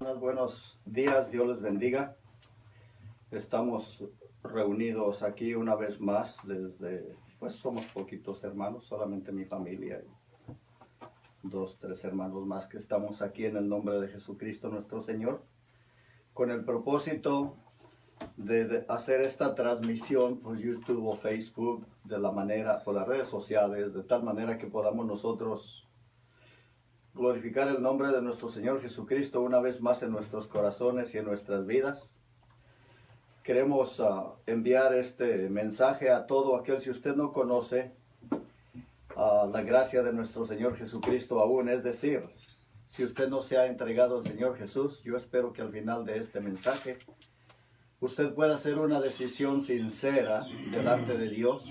Buenos días, Dios les bendiga. Estamos reunidos aquí una vez más pues somos poquitos hermanos, solamente mi familia y 2, 3 hermanos más que estamos aquí en el nombre de Jesucristo nuestro Señor, con el propósito de hacer esta transmisión por YouTube o Facebook por las redes sociales, de tal manera que podamos nosotros glorificar el nombre de nuestro Señor Jesucristo una vez más en nuestros corazones y en nuestras vidas. Queremos enviar este mensaje a todo aquel, si usted no conoce la gracia de nuestro Señor Jesucristo aún, es decir, si usted no se ha entregado al Señor Jesús, yo espero que al final de este mensaje usted pueda hacer una decisión sincera delante de Dios.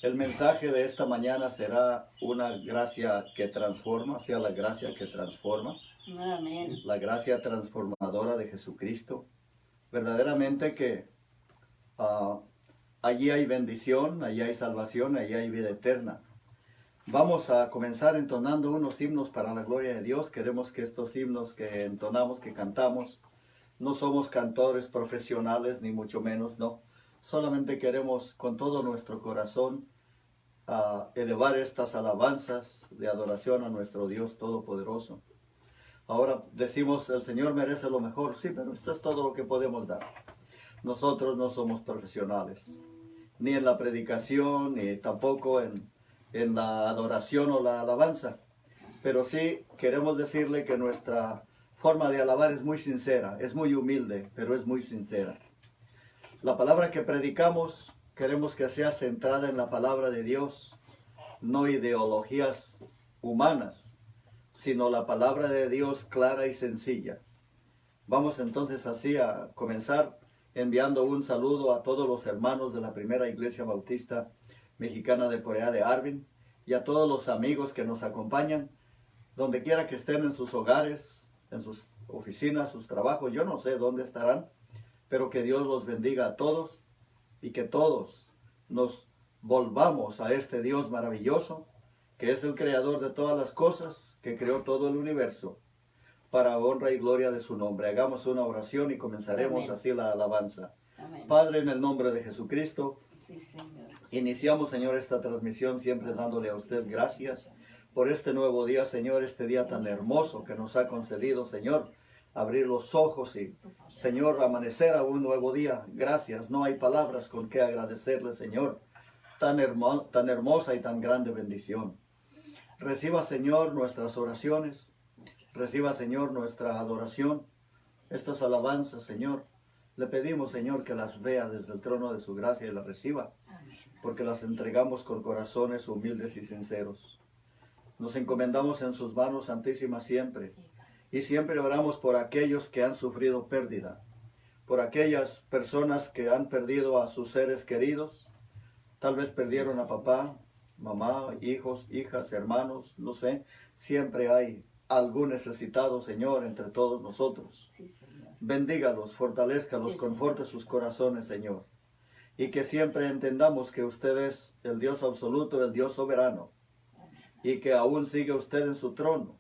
El mensaje de esta mañana será una gracia que transforma, sea la gracia que transforma. Amén. La gracia transformadora de Jesucristo. Verdaderamente que allí hay bendición, allí hay salvación, allí hay vida eterna. Vamos a comenzar entonando unos himnos para la gloria de Dios. Queremos que estos himnos que entonamos, que cantamos, no somos cantores profesionales, ni mucho menos, no. Solamente queremos con todo nuestro corazón elevar estas alabanzas de adoración a nuestro Dios Todopoderoso. Ahora decimos, el Señor merece lo mejor, sí, pero esto es todo lo que podemos dar. Nosotros no somos profesionales, ni en la predicación, ni tampoco en la adoración o la alabanza. Pero sí queremos decirle que nuestra forma de alabar es muy sincera, es muy humilde, pero es muy sincera. La palabra que predicamos queremos que sea centrada en la palabra de Dios, no ideologías humanas, sino la palabra de Dios clara y sencilla. Vamos entonces así a comenzar enviando un saludo a todos los hermanos de la primera iglesia bautista mexicana de por allá de Arvin y a todos los amigos que nos acompañan, donde quiera que estén en sus hogares, en sus oficinas, sus trabajos, yo no sé dónde estarán, pero que Dios los bendiga a todos y que todos nos volvamos a este Dios maravilloso, que es el creador de todas las cosas, que creó todo el universo, para honra y gloria de su nombre. Hagamos una oración y comenzaremos Amén. Así la alabanza. Amén. Padre, en el nombre de Jesucristo, Sí, Señor. iniciamos, Señor, esta transmisión siempre dándole a usted gracias por este nuevo día, Señor, este día tan hermoso que nos ha concedido, Señor, abrir los ojos y, Señor, amanecer a un nuevo día. Gracias, no hay palabras con que agradecerle, Señor, tan hermosa y tan grande bendición. Reciba, Señor, nuestras oraciones, reciba, Señor, nuestra adoración, estas alabanzas, Señor. Le pedimos, Señor, que las vea desde el trono de su gracia y las reciba, porque las entregamos con corazones humildes y sinceros. Nos encomendamos en sus manos santísimas siempre, y siempre oramos por aquellos que han sufrido pérdida, por aquellas personas que han perdido a sus seres queridos, tal vez perdieron a papá, mamá, hijos, hijas, hermanos, no sé, siempre hay algún necesitado, Señor, entre todos nosotros. Sí, Señor. Bendígalos, fortalézcalos, conforte sus corazones, Señor. Y que siempre entendamos que usted es el Dios absoluto, el Dios soberano. Y que aún sigue usted en su trono.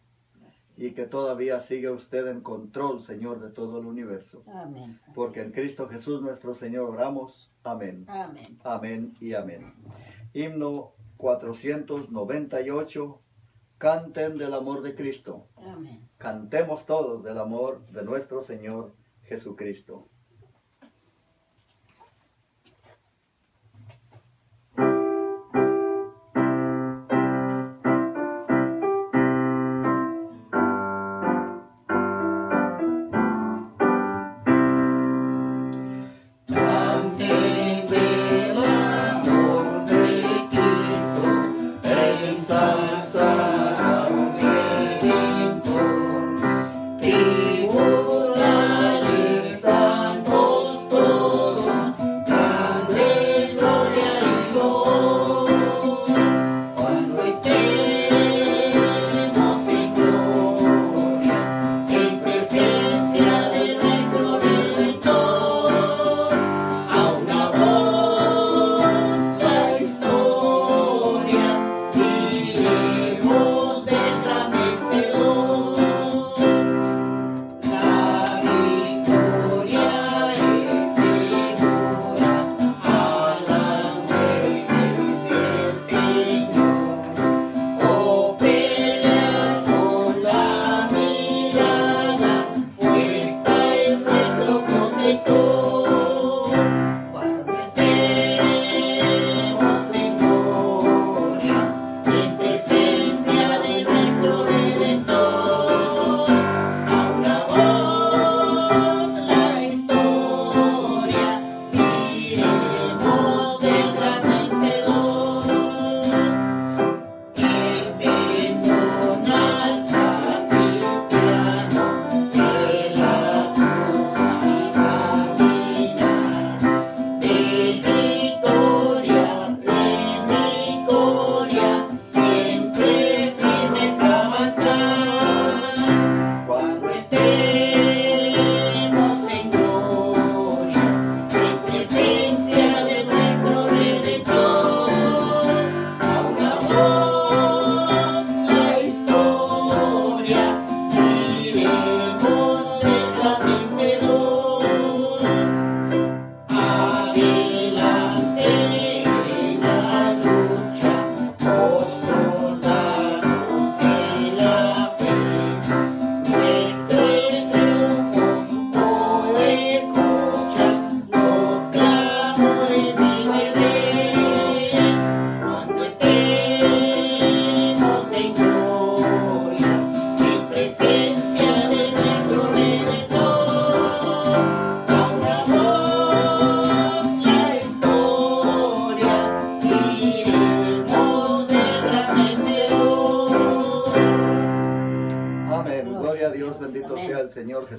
Y que todavía sigue usted en control, Señor, de todo el universo. Amén. Así Porque en es. Cristo Jesús nuestro Señor oramos. Amén. Amén. Amén y amén. Himno 498. Canten del amor de Cristo. Amén. Cantemos todos del amor de nuestro Señor Jesucristo. Tribulares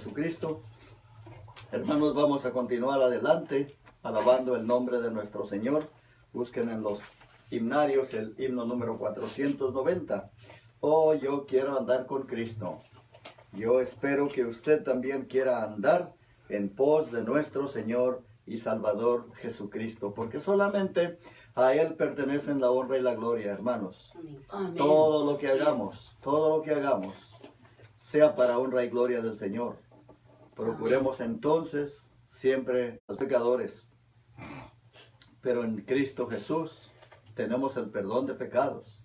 Jesucristo. Hermanos, vamos a continuar adelante, alabando el nombre de nuestro Señor. Busquen en los himnarios el himno número 490. Oh, yo quiero andar con Cristo. Yo espero que usted también quiera andar en pos de nuestro Señor y Salvador Jesucristo, porque solamente a Él pertenecen la honra y la gloria, hermanos. Amén. Todo lo que hagamos, sea para honra y gloria del Señor. Procuremos entonces siempre los pecadores, pero en Cristo Jesús tenemos el perdón de pecados.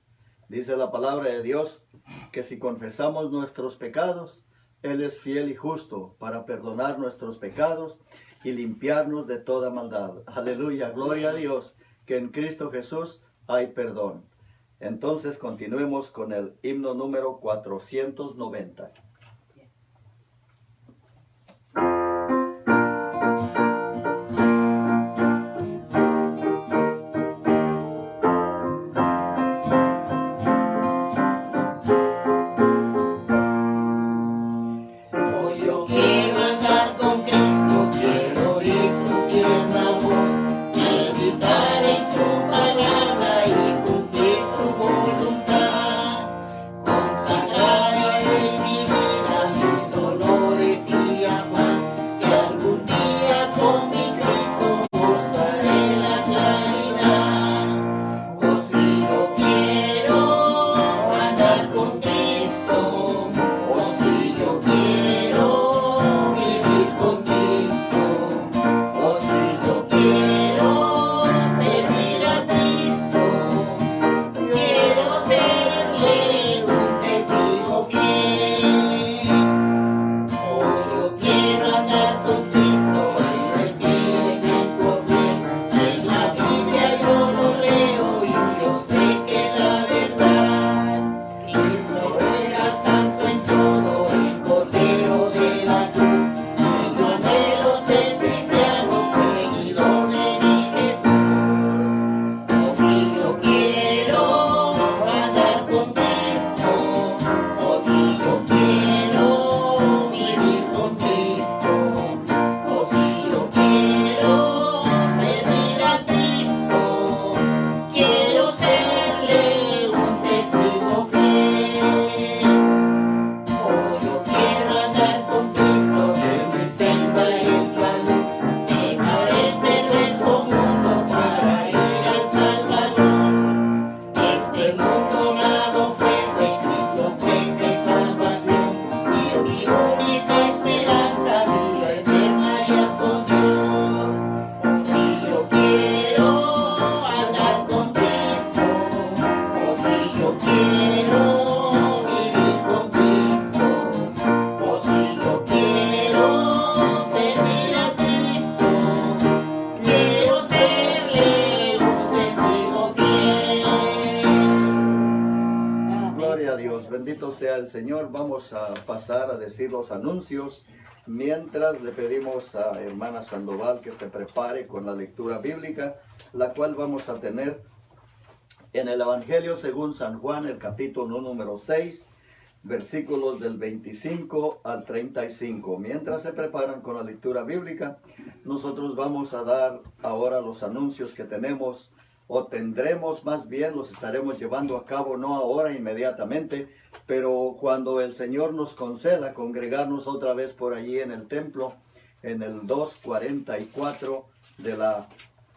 Dice la palabra de Dios que si confesamos nuestros pecados, Él es fiel y justo para perdonar nuestros pecados y limpiarnos de toda maldad. Aleluya, gloria a Dios, que en Cristo Jesús hay perdón. Entonces continuemos con el himno número 490. Bendito sea el Señor. Vamos a pasar a decir los anuncios mientras le pedimos a hermana Sandoval que se prepare con la lectura bíblica, la cual vamos a tener en el Evangelio según San Juan, el capítulo número 6, versículos del 25 al 35. Mientras se preparan con la lectura bíblica, nosotros vamos a dar ahora los anuncios que tenemos, o tendremos más bien, los estaremos llevando a cabo no ahora inmediatamente, pero cuando el Señor nos conceda congregarnos otra vez por allí en el templo, en el 244 de la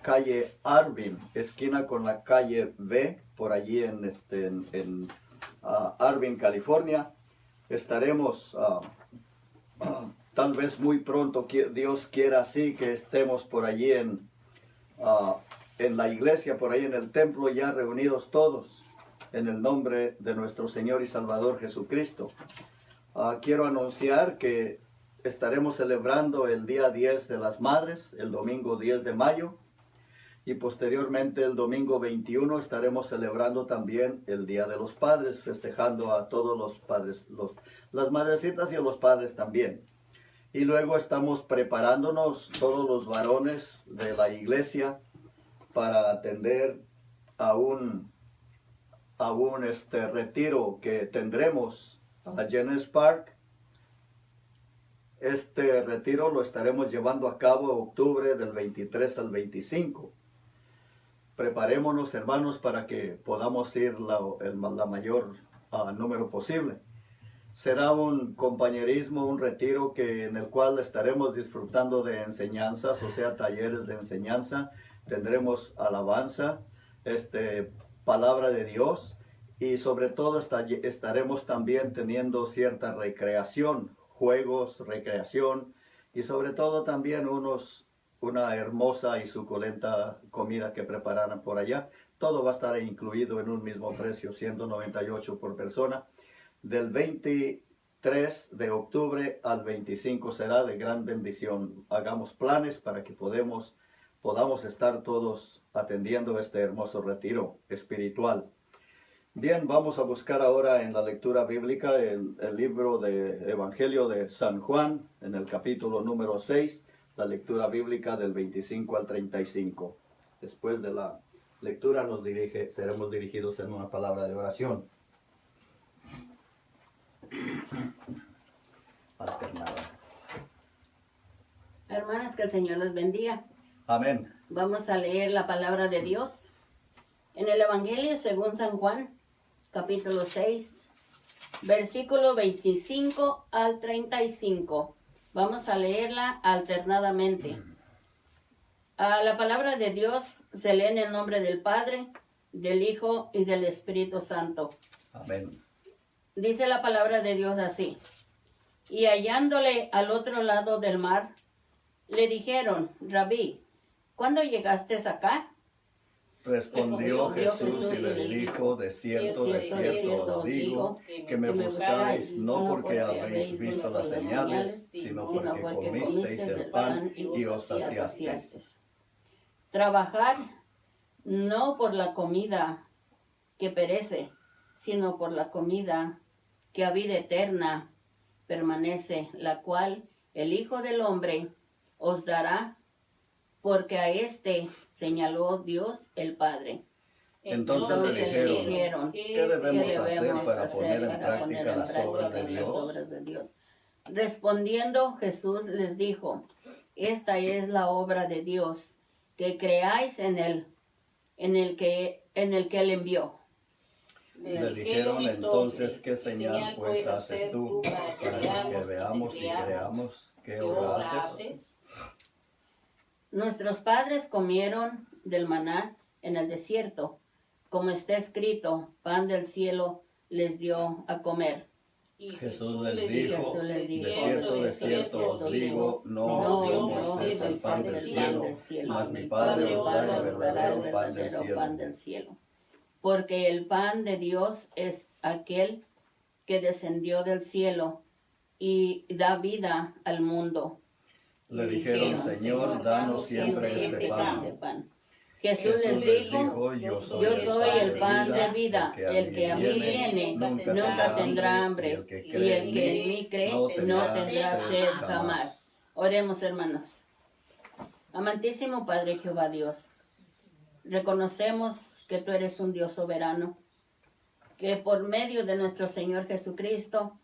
calle Arvin, esquina con la calle B, por allí en Arvin, California. Estaremos tal vez muy pronto, Dios quiera así, que estemos por allí en la iglesia, por ahí en el templo, ya reunidos todos en el nombre de nuestro Señor y Salvador Jesucristo. Quiero anunciar que estaremos celebrando el día 10 de las Madres, el domingo 10 de mayo, y posteriormente el domingo 21 estaremos celebrando también el Día de los Padres, festejando a todos los padres, las madrecitas y a los padres también. Y luego estamos preparándonos todos los varones de la iglesia para atender a un retiro que tendremos a Jennings Park Este retiro lo estaremos llevando a cabo en octubre del 23 al 25. Preparémonos, hermanos, para que podamos ir la mayor número posible. Será un compañerismo, un retiro en el cual estaremos disfrutando de enseñanzas, o sea, talleres de enseñanza. Tendremos alabanza, palabra de Dios, y sobre todo estaremos también teniendo cierta recreación, juegos, recreación, y sobre todo también una hermosa y suculenta comida que prepararán por allá. Todo va a estar incluido en un mismo precio, 198 por persona. Del 23 de octubre al 25 será de gran bendición. Hagamos planes para que podamos estar todos atendiendo este hermoso retiro espiritual. Bien, vamos a buscar ahora en la lectura bíblica el libro de Evangelio de San Juan, en el capítulo número 6, la lectura bíblica del 25 al 35. Después de la lectura seremos dirigidos en una palabra de oración. Alternada. Hermanas, que el Señor los bendiga. Amén. Vamos a leer la palabra de Dios en el Evangelio según San Juan, capítulo 6, versículo 25 al 35. Vamos a leerla alternadamente. La palabra de Dios se lee en el nombre del Padre, del Hijo y del Espíritu Santo. Amén. Dice la palabra de Dios así: y hallándole al otro lado del mar, le dijeron: Rabí, ¿cuándo llegaste acá? Respondió Jesús y les dijo: de cierto os digo, que me buscáis no porque habéis visto las señales, sino porque comisteis el pan y os saciasteis. Trabajad no por la comida que perece, sino por la comida que a vida eterna permanece, la cual el Hijo del Hombre os dará, porque a este señaló Dios el Padre. Entonces le dijeron: ¿qué debemos hacer para poner en práctica las obras de Dios? Respondiendo Jesús les dijo: esta es la obra de Dios, que creáis en el que Él envió. Le dijeron entonces: ¿qué señal pues haces tú para que veamos y creamos? ¿Qué obra haces? Nuestros padres comieron del maná en el desierto, como está escrito: pan del cielo les dio a comer. Jesús les dijo: de cierto os digo, no os dio Moisés el pan del cielo, mas mi Padre os da el verdadero pan del cielo. Porque el pan de Dios es aquel que descendió del cielo y da vida al mundo. Le dijeron: Señor, danos siempre este pan. Jesús les dijo: yo soy el pan de vida, el que a mí viene nunca tendrá hambre, y el que en mí cree no tendrá sed jamás. Oremos, hermanos. Amantísimo Padre Jehová Dios, reconocemos que tú eres un Dios soberano, que por medio de nuestro Señor Jesucristo,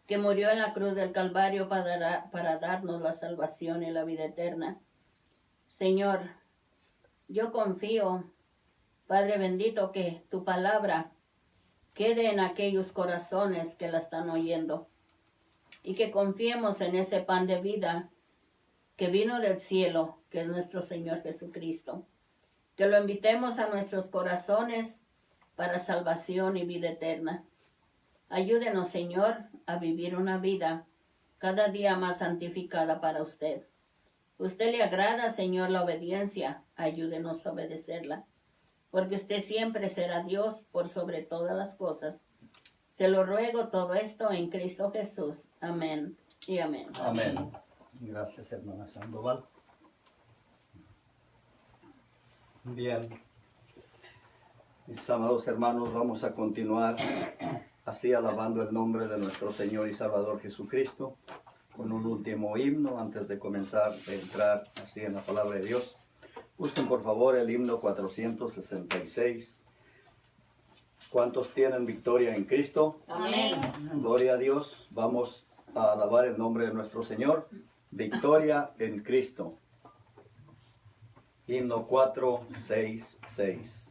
que murió en la cruz del Calvario para darnos la salvación y la vida eterna. Señor, yo confío, Padre bendito, que tu palabra quede en aquellos corazones que la están oyendo, y que confiemos en ese pan de vida que vino del cielo, que es nuestro Señor Jesucristo. Que lo invitemos a nuestros corazones para salvación y vida eterna. Ayúdenos, Señor, a vivir una vida cada día más santificada para usted. Usted le agrada, Señor, la obediencia. Ayúdenos a obedecerla, porque usted siempre será Dios por sobre todas las cosas. Se lo ruego todo esto en Cristo Jesús. Amén y amén. Amén. Gracias, hermana Sandoval. Bien, mis amados hermanos, vamos a continuar así alabando el nombre de nuestro Señor y Salvador Jesucristo con un último himno antes de comenzar a entrar así en la palabra de Dios. Busquen por favor el himno 466. ¿Cuántos tienen victoria en Cristo? Amén. Gloria a Dios. Vamos a alabar el nombre de nuestro Señor. Victoria en Cristo. Himno 466.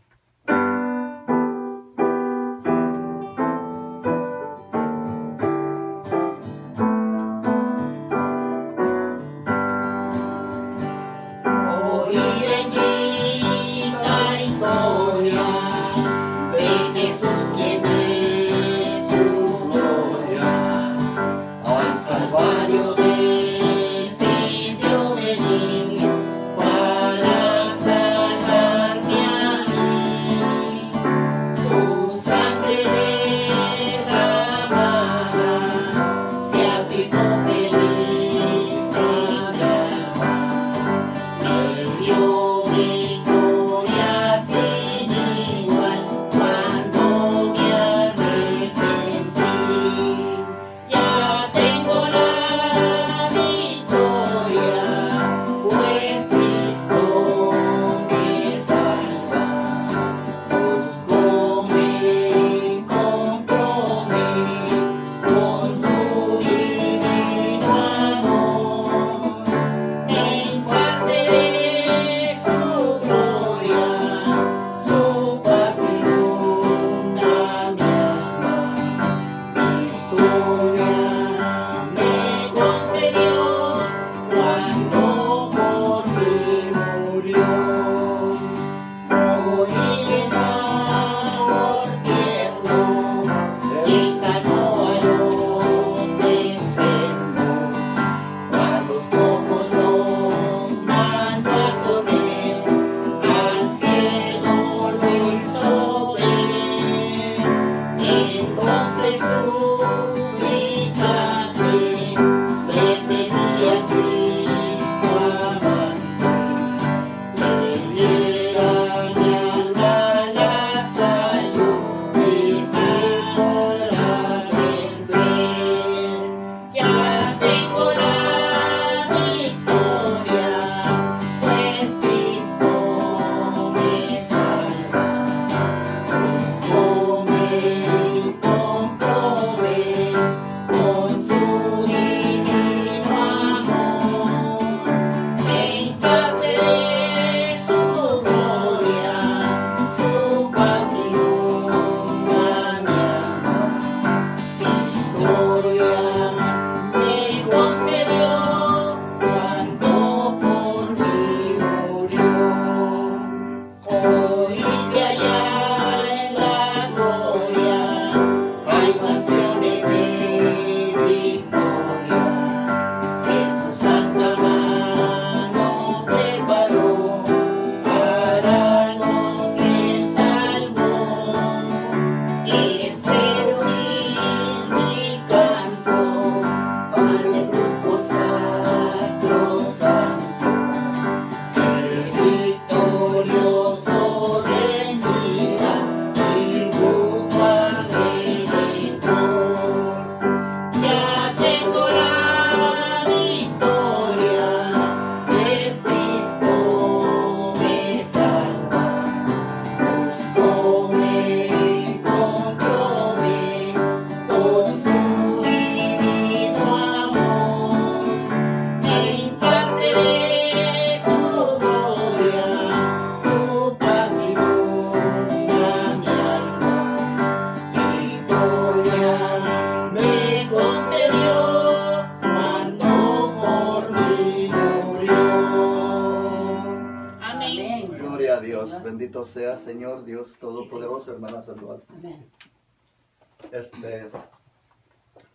Bendito sea, Señor Dios Todopoderoso, hermana Sandoval. Amén.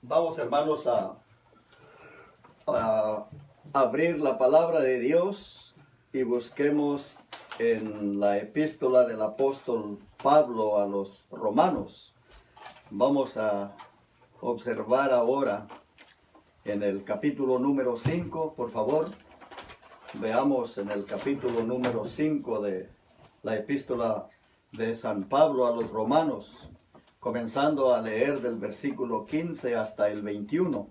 Vamos, hermanos, a abrir la palabra de Dios y busquemos en la epístola del apóstol Pablo a los romanos. Vamos a observar ahora en el capítulo número 5, por favor. Veamos en el capítulo número 5 de la epístola de San Pablo a los romanos, comenzando a leer del versículo 15 hasta el 21.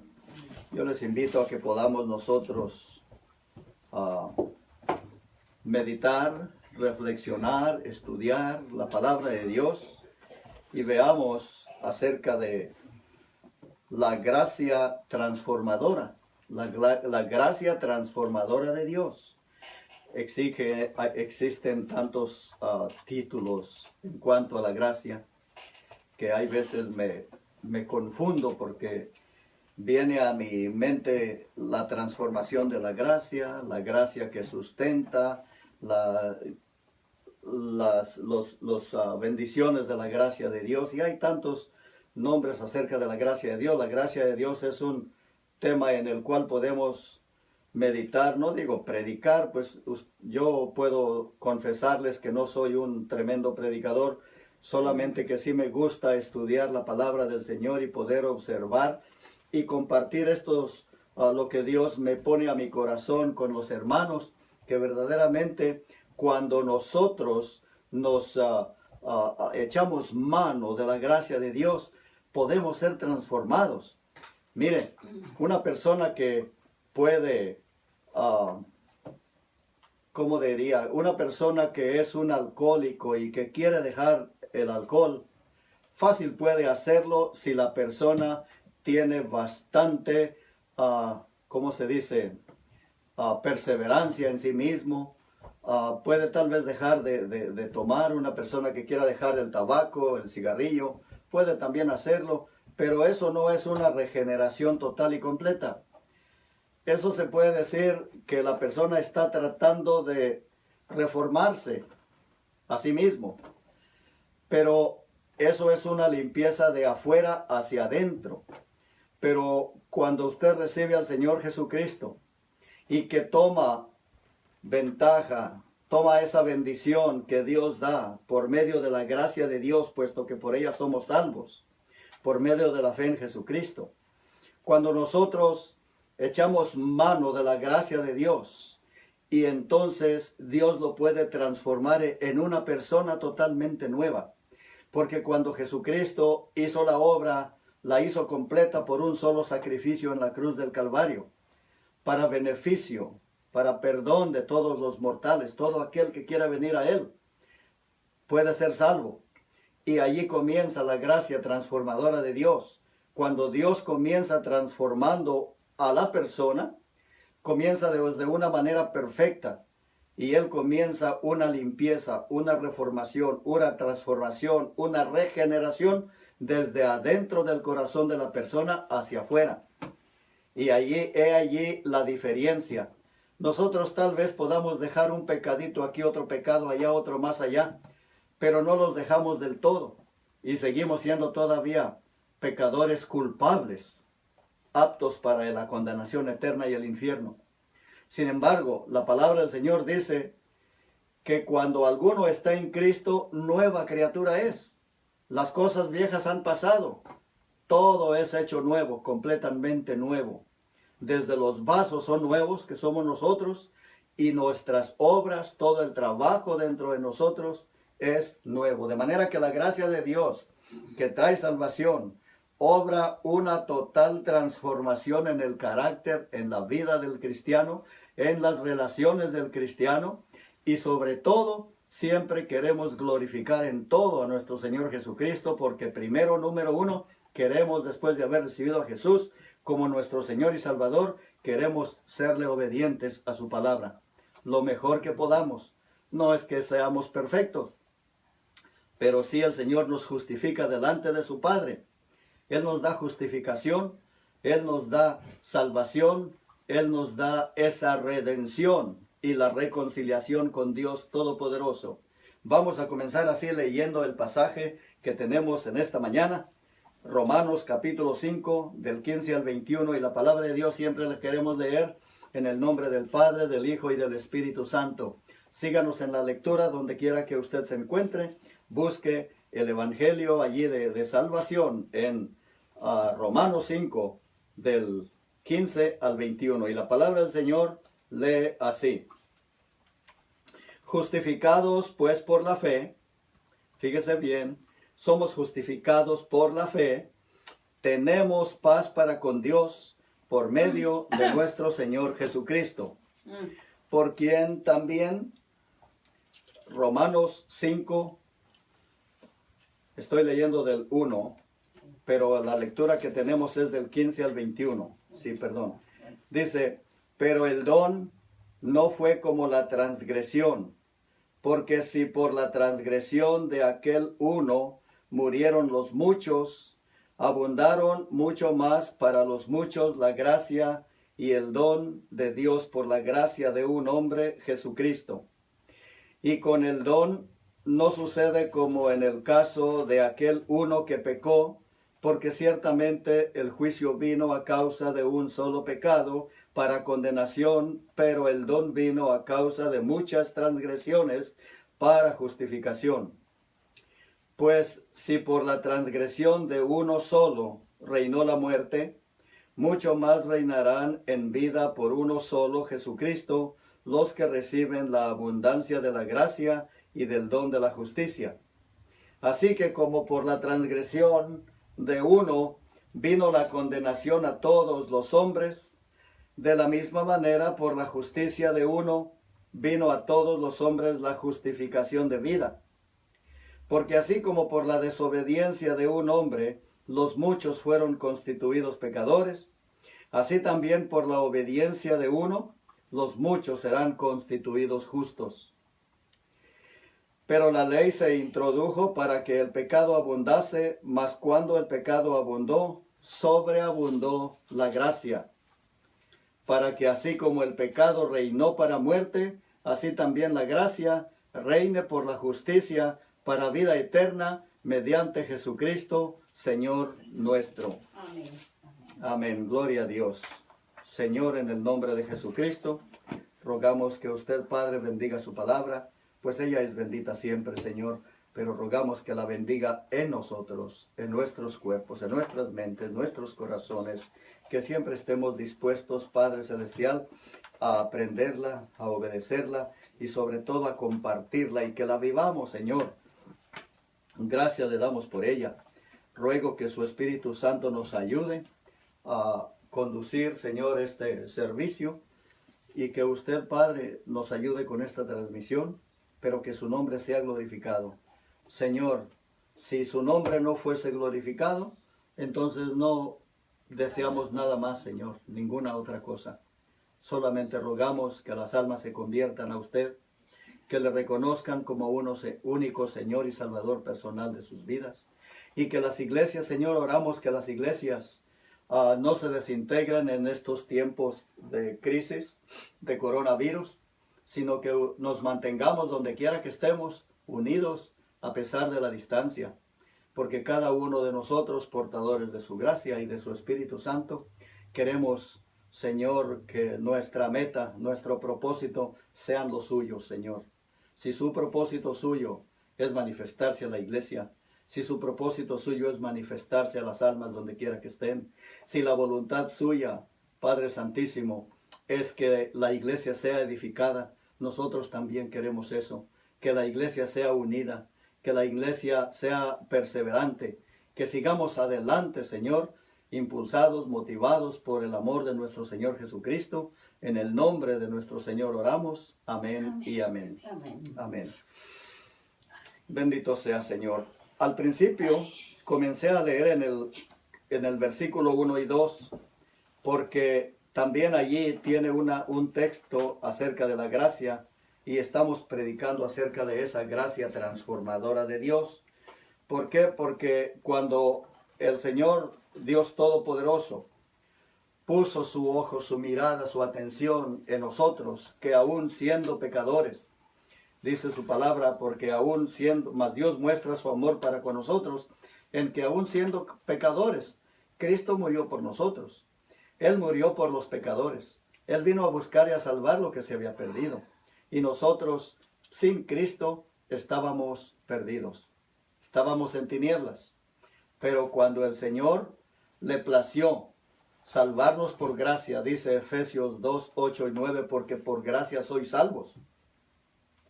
Yo les invito a que podamos nosotros meditar, reflexionar, estudiar la palabra de Dios y veamos acerca de la gracia transformadora, la gracia transformadora de Dios. Existen tantos títulos en cuanto a la gracia que hay veces me confundo porque viene a mi mente la transformación de la gracia que sustenta, las bendiciones de la gracia de Dios, y hay tantos nombres acerca de la gracia de Dios. La gracia de Dios es un tema en el cual podemos meditar, no digo predicar, pues yo puedo confesarles que no soy un tremendo predicador, solamente que sí me gusta estudiar la palabra del Señor y poder observar y compartir lo que Dios me pone a mi corazón con los hermanos, que verdaderamente cuando nosotros nos echamos mano de la gracia de Dios, podemos ser transformados. Mire, una persona que puede, ¿cómo diría? Una persona que es un alcohólico y que quiere dejar el alcohol, fácil puede hacerlo si la persona tiene bastante, ¿cómo se dice? Perseverancia en sí mismo. Puede tal vez dejar de tomar. Una persona que quiera dejar el tabaco, el cigarrillo, puede también hacerlo, pero eso no es una regeneración total y completa. Eso se puede decir que la persona está tratando de reformarse a sí mismo, pero eso es una limpieza de afuera hacia adentro. Pero cuando usted recibe al Señor Jesucristo y que toma ventaja, toma esa bendición que Dios da por medio de la gracia de Dios, puesto que por ella somos salvos, por medio de la fe en Jesucristo. Cuando nosotros echamos mano de la gracia de Dios, y entonces Dios lo puede transformar en una persona totalmente nueva. Porque cuando Jesucristo hizo la obra, la hizo completa por un solo sacrificio en la cruz del Calvario, para beneficio, para perdón de todos los mortales. Todo aquel que quiera venir a Él puede ser salvo. Y allí comienza la gracia transformadora de Dios. Cuando Dios comienza transformando a la persona, comienza de una manera perfecta. Y Él comienza una limpieza, una reformación, una transformación, una regeneración desde adentro del corazón de la persona hacia afuera. Y allí la diferencia. Nosotros tal vez podamos dejar un pecadito aquí, otro pecado allá, otro más allá, pero no los dejamos del todo. Y seguimos siendo todavía pecadores culpables, aptos para la condenación eterna y el infierno. Sin embargo, la palabra del Señor dice que cuando alguno está en Cristo, nueva criatura es. Las cosas viejas han pasado. Todo es hecho nuevo, completamente nuevo. Desde los vasos son nuevos, que somos nosotros, y nuestras obras, todo el trabajo dentro de nosotros es nuevo. De manera que la gracia de Dios, que trae salvación, obra una total transformación en el carácter, en la vida del cristiano, en las relaciones del cristiano, y sobre todo, siempre queremos glorificar en todo a nuestro Señor Jesucristo, porque primero, número uno, queremos, después de haber recibido a Jesús como nuestro Señor y Salvador, queremos serle obedientes a su palabra. Lo mejor que podamos. No es que seamos perfectos, pero sí el Señor nos justifica delante de su Padre. Él nos da justificación, Él nos da salvación, Él nos da esa redención y la reconciliación con Dios Todopoderoso. Vamos a comenzar así leyendo el pasaje que tenemos en esta mañana. Romanos capítulo 5, del 15 al 21, y la palabra de Dios siempre la queremos leer en el nombre del Padre, del Hijo y del Espíritu Santo. Síganos en la lectura donde quiera que usted se encuentre. Busque el Evangelio allí de salvación en Romanos 5, del 15 al 21. Y la palabra del Señor lee así. Justificados pues por la fe, fíjese bien, somos justificados por la fe, tenemos paz para con Dios por medio de nuestro Señor Jesucristo, por quien también, Romanos 5, estoy leyendo del 1, pero la lectura que tenemos es del 15 al 21. Sí, perdón. Dice, pero el don no fue como la transgresión, porque si por la transgresión de aquel uno murieron los muchos, abundaron mucho más para los muchos la gracia y el don de Dios por la gracia de un hombre, Jesucristo. Y con el don no sucede como en el caso de aquel uno que pecó, porque ciertamente el juicio vino a causa de un solo pecado para condenación, pero el don vino a causa de muchas transgresiones para justificación. Pues si por la transgresión de uno solo reinó la muerte, mucho más reinarán en vida por uno solo, Jesucristo, los que reciben la abundancia de la gracia y del don de la justicia. Así que como por la transgresión de uno vino la condenación a todos los hombres, de la misma manera por la justicia de uno vino a todos los hombres la justificación de vida. Porque así como por la desobediencia de un hombre los muchos fueron constituidos pecadores, así también por la obediencia de uno los muchos serán constituidos justos. Pero la ley se introdujo para que el pecado abundase, mas cuando el pecado abundó, sobreabundó la gracia. Para que así como el pecado reinó para muerte, así también la gracia reine por la justicia para vida eterna, mediante Jesucristo, Señor nuestro. Amén. Amén. Gloria a Dios. Señor, en el nombre de Jesucristo, rogamos que usted, Padre, bendiga su palabra, pues ella es bendita siempre, Señor, pero rogamos que la bendiga en nosotros, en nuestros cuerpos, en nuestras mentes, nuestros corazones, que siempre estemos dispuestos, Padre Celestial, a aprenderla, a obedecerla y sobre todo a compartirla y que la vivamos, Señor. Gracias le damos por ella. Ruego que su Espíritu Santo nos ayude a conducir, Señor, este servicio y que usted, Padre, nos ayude con esta transmisión, pero que su nombre sea glorificado. Señor, si su nombre no fuese glorificado, entonces no deseamos nada más, Señor, ninguna otra cosa. Solamente rogamos que las almas se conviertan a usted, que le reconozcan como único Señor y Salvador personal de sus vidas. Y que las iglesias, Señor, oramos que las iglesias no se desintegren en estos tiempos de crisis, de coronavirus, sino que nos mantengamos donde quiera que estemos, unidos a pesar de la distancia. Porque cada uno de nosotros, portadores de su gracia y de su Espíritu Santo, queremos, Señor, que nuestra meta, nuestro propósito sean los suyos, Señor. Si su propósito suyo es manifestarse a la iglesia, si su propósito suyo es manifestarse a las almas donde quiera que estén, si la voluntad suya, Padre Santísimo, es que la iglesia sea edificada, nosotros también queremos eso, que la iglesia sea unida, que la iglesia sea perseverante, que sigamos adelante, Señor, impulsados, motivados por el amor de nuestro Señor Jesucristo. En el nombre de nuestro Señor oramos. Amén, amén. Y amén. Amén. Amén. Bendito sea, Señor. Al principio comencé a leer en el versículo 1 y 2, porque también allí tiene un texto acerca de la gracia, y estamos predicando acerca de esa gracia transformadora de Dios. ¿Por qué? Porque cuando el Señor, Dios Todopoderoso, puso su ojo, su mirada, su atención en nosotros, que aún siendo pecadores, dice su palabra, porque aún siendo, mas Dios muestra su amor para con nosotros, en que aún siendo pecadores, Cristo murió por nosotros. Él murió por los pecadores. Él vino a buscar y a salvar lo que se había perdido. Y nosotros, sin Cristo, estábamos perdidos. Estábamos en tinieblas. Pero cuando el Señor le plació salvarnos por gracia, dice Efesios 2, 8 y 9, porque por gracia sois salvos,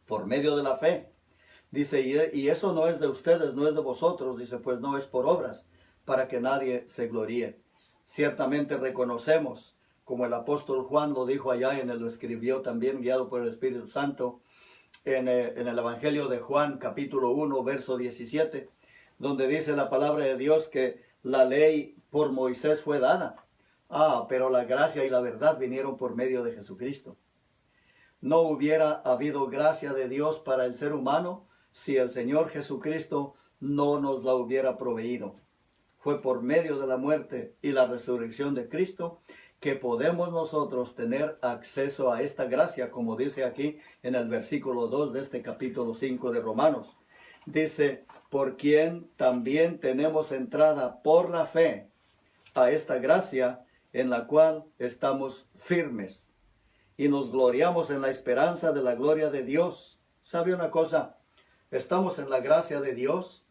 por medio de la fe. Dice, y eso no es de ustedes, no es de vosotros, dice, pues no es por obras, para que nadie se gloríe. Ciertamente reconocemos, como el apóstol Juan lo dijo allá, lo escribió también, guiado por el Espíritu Santo, en el Evangelio de Juan, capítulo 1, verso 17, donde dice la palabra de Dios que la ley por Moisés fue dada. Pero la gracia y la verdad vinieron por medio de Jesucristo. No hubiera habido gracia de Dios para el ser humano si el Señor Jesucristo no nos la hubiera proveído. Fue por medio de la muerte y la resurrección de Cristo que podemos nosotros tener acceso a esta gracia, como dice aquí en el versículo 2 de este capítulo 5 de Romanos. Dice, por quien también tenemos entrada por la fe a esta gracia en la cual estamos firmes y nos gloriamos en la esperanza de la gloria de Dios. ¿Sabe una cosa? Estamos en la gracia de Dios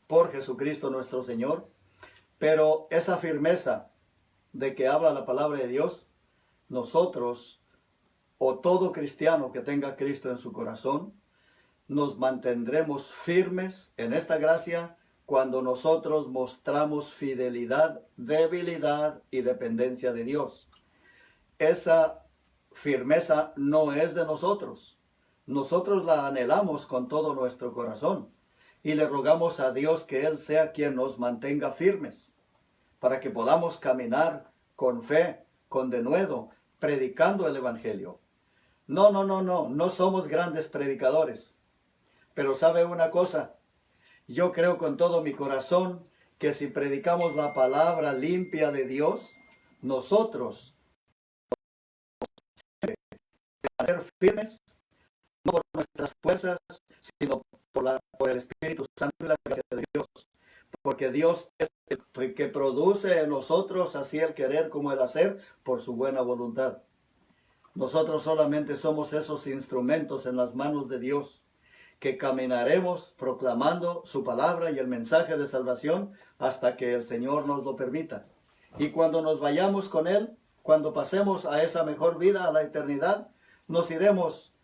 por Jesucristo nuestro Señor, pero esa firmeza de que habla la palabra de Dios, nosotros o todo cristiano que tenga a Cristo en su corazón, nos mantendremos firmes en esta gracia cuando nosotros mostramos fidelidad, debilidad y dependencia de Dios. Esa firmeza no es de nosotros. Nosotros la anhelamos con todo nuestro corazón y le rogamos a Dios que Él sea quien nos mantenga firmes para que podamos caminar con fe, con denuedo, predicando el Evangelio. No somos grandes predicadores. Pero ¿sabe una cosa? Yo creo con todo mi corazón que si predicamos la palabra limpia de Dios, nosotros ser firmes, no por nuestras fuerzas, sino por el Espíritu Santo y la gracia de Dios. Porque Dios es el que produce en nosotros así el querer como el hacer por su buena voluntad. Nosotros solamente somos esos instrumentos en las manos de Dios, que caminaremos proclamando su palabra y el mensaje de salvación hasta que el Señor nos lo permita. Y cuando nos vayamos con Él, cuando pasemos a esa mejor vida, a la eternidad, nos iremos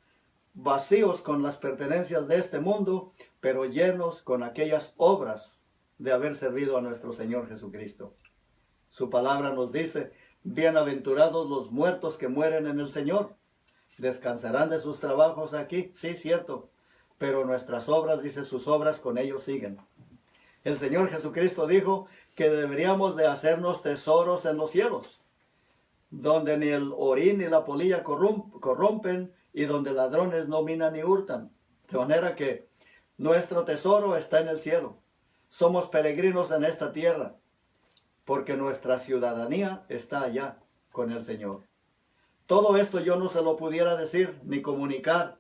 vacíos con las pertenencias de este mundo, pero llenos con aquellas obras de haber servido a nuestro Señor Jesucristo. Su palabra nos dice, bienaventurados los muertos que mueren en el Señor. Descansarán de sus trabajos aquí, sí, cierto, pero nuestras obras, dice, sus obras con ellos siguen. El Señor Jesucristo dijo que deberíamos de hacernos tesoros en los cielos, donde ni el orín ni la polilla corrompen y donde ladrones no minan ni hurtan. De manera que nuestro tesoro está en el cielo. Somos peregrinos en esta tierra, porque nuestra ciudadanía está allá con el Señor. Todo esto yo no se lo pudiera decir ni comunicar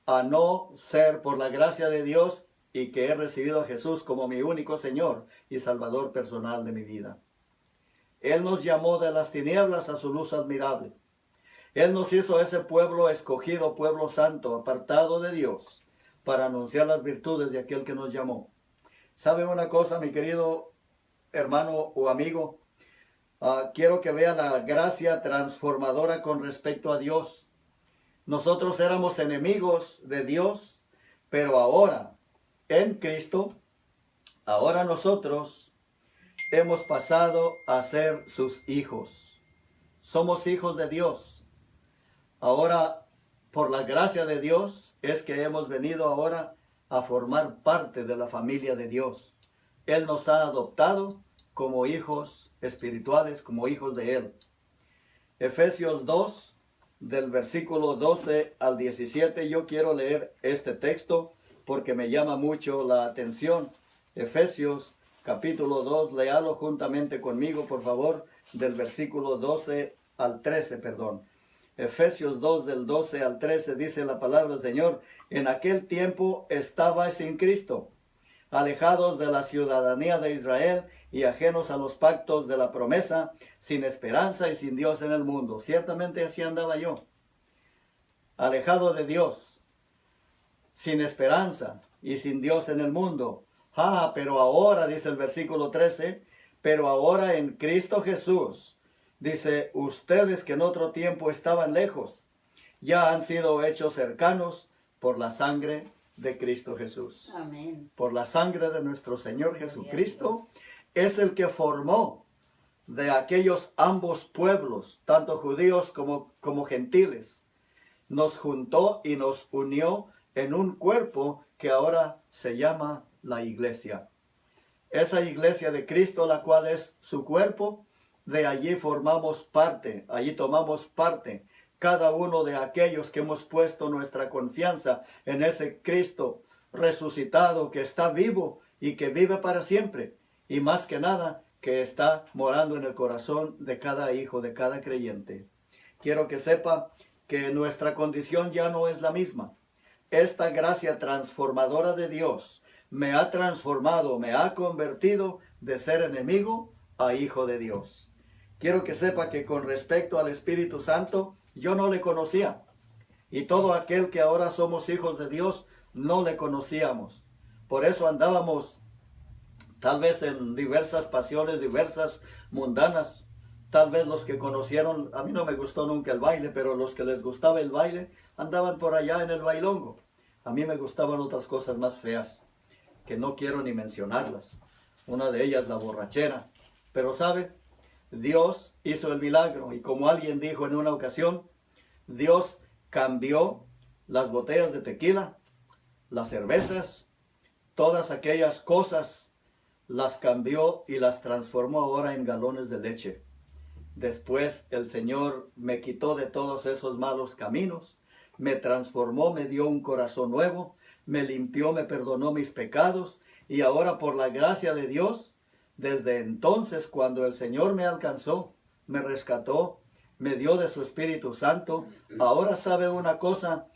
a no ser por la gracia de Dios y que he recibido a Jesús como mi único Señor y Salvador personal de mi vida. Él nos llamó de las tinieblas a su luz admirable. Él nos hizo ese pueblo escogido, pueblo santo, apartado de Dios, para anunciar las virtudes de aquel que nos llamó. ¿Sabe una cosa, mi querido hermano o amigo? Quiero que vea la gracia transformadora con respecto a Dios. Nosotros éramos enemigos de Dios, pero ahora, en Cristo, ahora nosotros hemos pasado a ser sus hijos. Somos hijos de Dios. Ahora, por la gracia de Dios, es que hemos venido ahora a formar parte de la familia de Dios. Él nos ha adoptado como hijos espirituales, como hijos de Él. Efesios 2, del versículo 12 al 17, yo quiero leer este texto porque me llama mucho la atención. Efesios capítulo 2, léalo juntamente conmigo, por favor, del versículo 12 al 13, perdón. Efesios 2, del 12 al 13, dice la palabra del Señor, en aquel tiempo estabais sin Cristo, alejados de la ciudadanía de Israel y ajenos a los pactos de la promesa, sin esperanza y sin Dios en el mundo. Ciertamente así andaba yo, alejado de Dios, sin esperanza y sin Dios en el mundo. Pero ahora, dice el versículo 13, pero ahora en Cristo Jesús, dice, ustedes que en otro tiempo estaban lejos, ya han sido hechos cercanos por la sangre de Cristo Jesús. Amén. Por la sangre de nuestro Señor Jesucristo, es el que formó de aquellos ambos pueblos, tanto judíos como gentiles. Nos juntó y nos unió en un cuerpo que ahora se llama la iglesia. esa iglesia de Cristo, la cual es su cuerpo, de allí formamos parte, allí tomamos parte, cada uno de aquellos que hemos puesto nuestra confianza en ese Cristo resucitado que está vivo y que vive para siempre, y más que nada, que está morando en el corazón de cada hijo, de cada creyente. Quiero que sepa que nuestra condición ya no es la misma. Esta gracia transformadora de Dios me ha transformado, me ha convertido de ser enemigo a hijo de Dios. Quiero que sepa que con respecto al Espíritu Santo, yo no le conocía. Y todo aquel que ahora somos hijos de Dios, no le conocíamos. Por eso andábamos tal vez en diversas pasiones, diversas mundanas. Tal vez los que conocieron, a mí no me gustó nunca el baile, pero los que les gustaba el baile, andaban por allá en el bailongo. A mí me gustaban otras cosas más feas, que no quiero ni mencionarlas. Una de ellas, la borrachera. Pero ¿sabe? Dios hizo el milagro, y como alguien dijo en una ocasión, Dios cambió las botellas de tequila, las cervezas, todas aquellas cosas, las cambió y las transformó ahora en galones de leche. Después el Señor me quitó de todos esos malos caminos, me transformó, me dio un corazón nuevo, me limpió, me perdonó mis pecados, y ahora por la gracia de Dios, desde entonces cuando el Señor me alcanzó, me rescató, me dio de su Espíritu Santo, ahora sabe una cosa,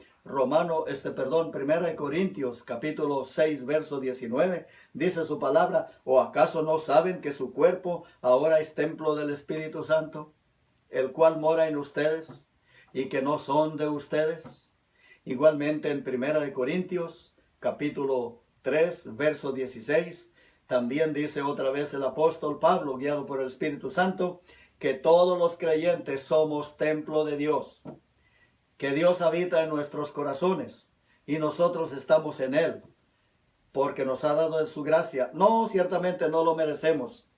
Primera de Corintios, capítulo 6, verso 19, dice su palabra, ¿o acaso no saben que su cuerpo ahora es templo del Espíritu Santo, el cual mora en ustedes, y que no son de ustedes? Igualmente en Primera de Corintios, capítulo 3, verso 16, también dice otra vez el apóstol Pablo, guiado por el Espíritu Santo, que todos los creyentes somos templo de Dios, que Dios habita en nuestros corazones y nosotros estamos en Él, porque nos ha dado de su gracia. No, ciertamente no lo merecemos.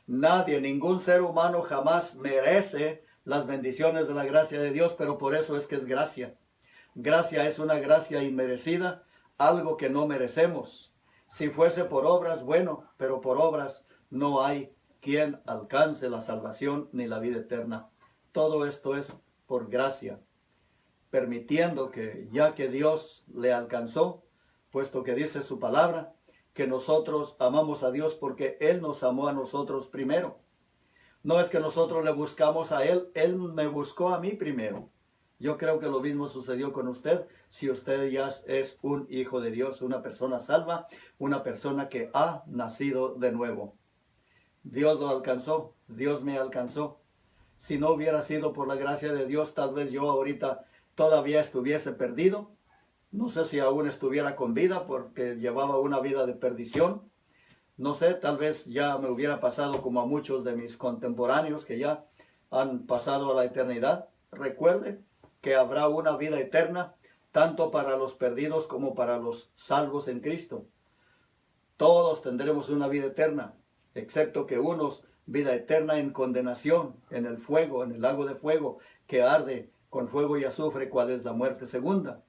Nadie, ningún ser humano jamás merece las bendiciones de la gracia de Dios, pero por eso es que es gracia. Gracia es una gracia inmerecida, algo que no merecemos. Si fuese por obras, bueno, pero por obras no hay quien alcance la salvación ni la vida eterna. Todo esto es por gracia, permitiendo que, ya que Dios le alcanzó, puesto que dice su palabra, que nosotros amamos a Dios porque Él nos amó a nosotros primero. No es que nosotros le buscamos a Él, Él me buscó a mí primero. Yo creo que lo mismo sucedió con usted, si usted ya es un hijo de Dios, una persona salva, una persona que ha nacido de nuevo. Dios lo alcanzó, Dios me alcanzó. Si no hubiera sido por la gracia de Dios, tal vez yo ahorita todavía estuviese perdido. No sé si aún estuviera con vida porque llevaba una vida de perdición. No sé, tal vez ya me hubiera pasado como a muchos de mis contemporáneos que ya han pasado a la eternidad. Recuerde que habrá una vida eterna tanto para los perdidos como para los salvos en Cristo. Todos tendremos una vida eterna, excepto que unos vida eterna en condenación, en el fuego, en el lago de fuego que arde con fuego y azufre, cuál es la muerte segunda.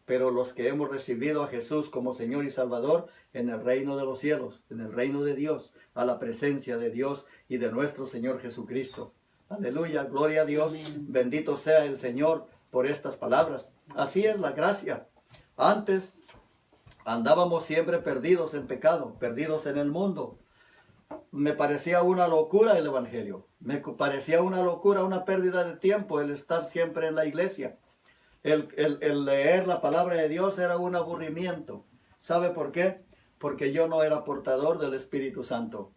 Pero los que hemos recibido a Jesús como Señor y Salvador, en el reino de los cielos, en el reino de Dios, a la presencia de Dios y de nuestro Señor Jesucristo. Aleluya, gloria a Dios. Amén. Bendito sea el Señor por estas palabras. Así es la gracia. Antes andábamos siempre perdidos en pecado, perdidos en el mundo. Me parecía una locura el evangelio. Me parecía una locura, una pérdida de tiempo el estar siempre en la iglesia. El leer la palabra de Dios era un aburrimiento. ¿Sabe por qué? Porque yo no era portador del Espíritu Santo.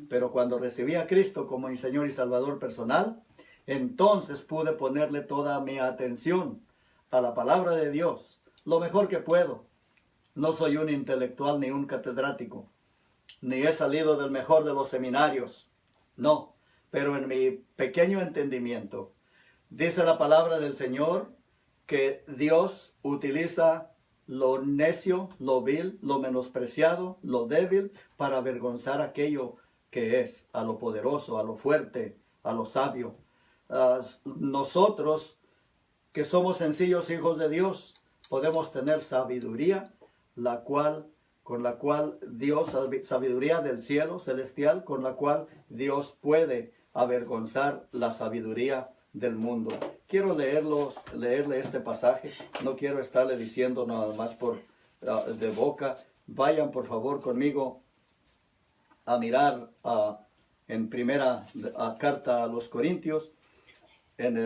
Pero cuando recibí a Cristo como mi Señor y Salvador personal, entonces pude ponerle toda mi atención a la palabra de Dios, lo mejor que puedo. No soy un intelectual ni un catedrático, ni he salido del mejor de los seminarios, no, pero en mi pequeño entendimiento, dice la palabra del Señor que Dios utiliza lo necio, lo vil, lo menospreciado, lo débil, para avergonzar aquello que es, a lo poderoso, a lo fuerte, a lo sabio. Nosotros, que somos sencillos hijos de Dios, podemos tener sabiduría, la cual con la cual Dios, sabiduría del cielo celestial, con la cual Dios puede avergonzar la sabiduría del mundo. Quiero leerle este pasaje, no quiero estarle diciendo nada más de boca. Vayan por favor conmigo a mirar en primera carta a los Corintios, en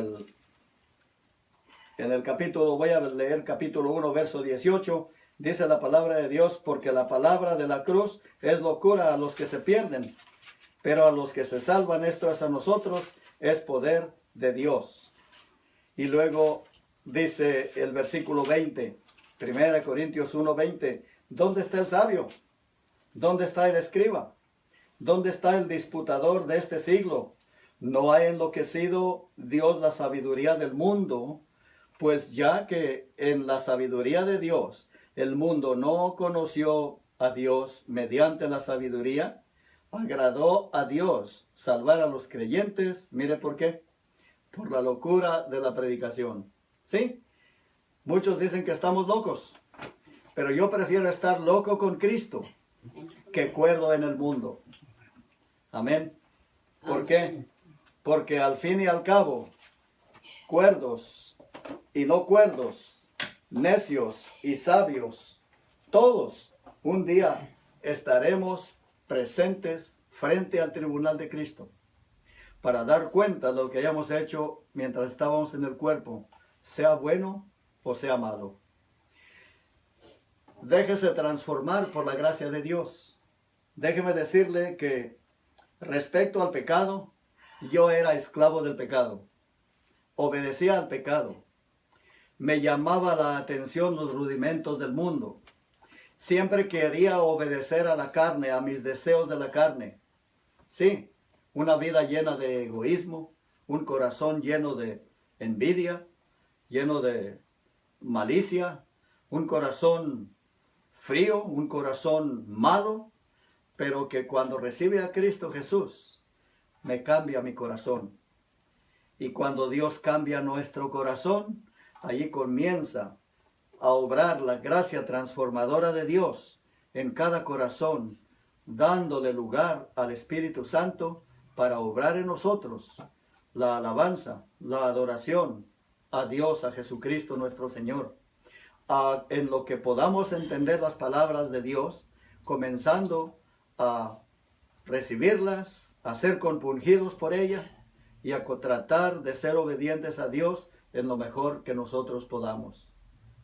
el capítulo, voy a leer capítulo 1, verso 18, dice la palabra de Dios: porque la palabra de la cruz es locura a los que se pierden, pero a los que se salvan, esto es a nosotros, es poder de Dios. Y luego dice el versículo 20, 1 Corintios 1, 20, ¿dónde está el sabio? ¿Dónde está el escriba? ¿Dónde está el disputador de este siglo? ¿No ha enloquecido Dios la sabiduría del mundo? Pues ya que en la sabiduría de Dios el mundo no conoció a Dios mediante la sabiduría, agradó a Dios salvar a los creyentes. Mire por qué. Por la locura de la predicación. ¿Sí? Muchos dicen que estamos locos, pero yo prefiero estar loco con Cristo que cuerdo en el mundo. Amén. ¿Por qué? Porque al fin y al cabo, cuerdos y no cuerdos, necios y sabios, todos un día estaremos presentes frente al tribunal de Cristo para dar cuenta de lo que hayamos hecho mientras estábamos en el cuerpo, sea bueno o sea malo. Déjese transformar por la gracia de Dios. Déjeme decirle que respecto al pecado, yo era esclavo del pecado. Obedecía al pecado. Me llamaba la atención los rudimentos del mundo. Siempre quería obedecer a la carne, a mis deseos de la carne. Sí, una vida llena de egoísmo, un corazón lleno de envidia, lleno de malicia, un corazón frío, un corazón malo, pero que cuando recibe a Cristo Jesús, me cambia mi corazón. Y cuando Dios cambia nuestro corazón, allí comienza a obrar la gracia transformadora de Dios en cada corazón, dándole lugar al Espíritu Santo para obrar en nosotros la alabanza, la adoración a Dios, a Jesucristo nuestro Señor. En lo que podamos entender las palabras de Dios, comenzando a recibirlas, a ser compungidos por ellas y a tratar de ser obedientes a Dios en lo mejor que nosotros podamos.